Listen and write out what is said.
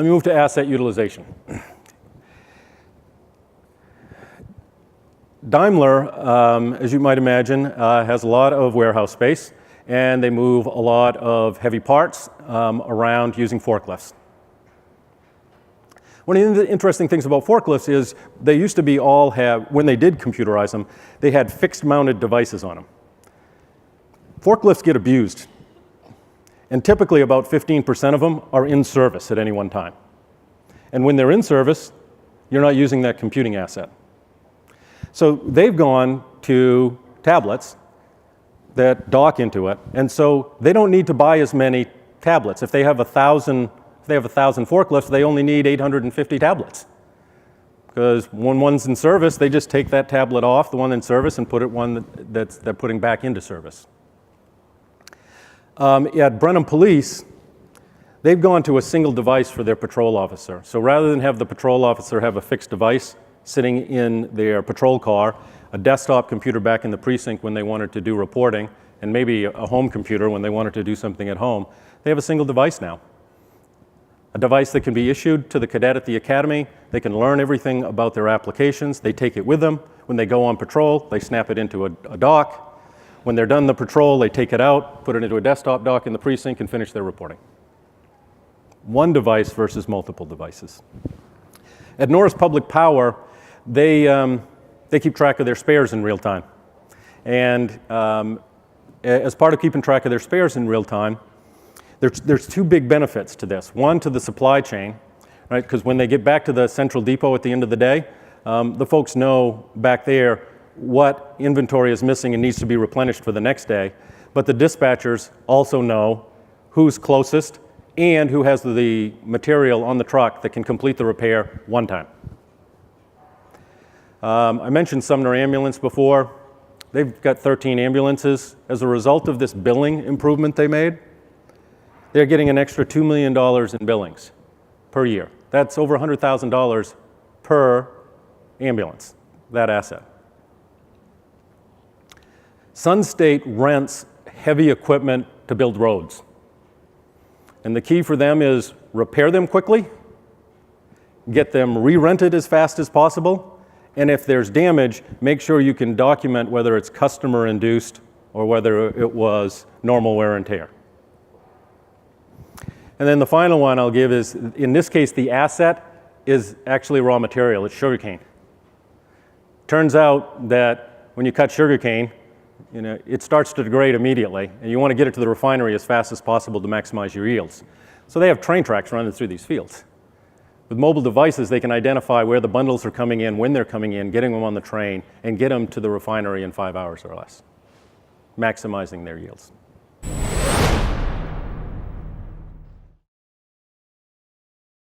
Let me move to asset utilization. Daimler, as you might imagine, has a lot of warehouse space, and they move a lot of heavy parts around using forklifts. One of the interesting things about forklifts is they used to be when they did computerize them, they had fixed mounted devices on them. Forklifts get abused, and typically about 15% of them are in service at any one time. And when they're in service, you're not using that computing asset. So they've gone to tablets that dock into it, and so they don't need to buy as many tablets. If they have 1,000 forklifts, they only need 850 tablets. Because when one's in service, they just take that tablet off, the one in service, and put it one that they're putting back into service. At Brenham Police, they've gone to a single device for their patrol officer. So rather than have the patrol officer have a fixed device sitting in their patrol car, a desktop computer back in the precinct when they wanted to do reporting, and maybe a home computer when they wanted to do something at home, they have a single device now. A device that can be issued to the cadet at the academy. They can learn everything about their applications. They take it with them. When they go on patrol, they snap it into a dock. When they're done the patrol, they take it out, put it into a desktop dock in the precinct, and finish their reporting. One device versus multiple devices. At Norris Public Power, they keep track of their spares in real time. And as part of keeping track of their spares in real time, there's two big benefits to this. One, to the supply chain, right? Because when they get back to the central depot at the end of the day, the folks know back there what inventory is missing and needs to be replenished for the next day. But the dispatchers also know who's closest and who has the material on the truck that can complete the repair one time. I mentioned Sumner Ambulance before. They've got 13 ambulances. As a result of this billing improvement they made, they're getting an extra $2 million in billings per year. That's over $100,000 per ambulance, that asset. Sun State rents heavy equipment to build roads. And the key for them is repair them quickly, get them re-rented as fast as possible, and if there's damage, make sure you can document whether it's customer-induced or whether it was normal wear and tear. And then the final one I'll give is, in this case, the asset is actually raw material. It's sugarcane. Turns out that when you cut sugarcane, it starts to degrade immediately, and you want to get it to the refinery as fast as possible to maximize your yields. So they have train tracks running through these fields. With mobile devices, they can identify where the bundles are coming in, when they're coming in, getting them on the train, and get them to the refinery in 5 hours or less, maximizing their yields.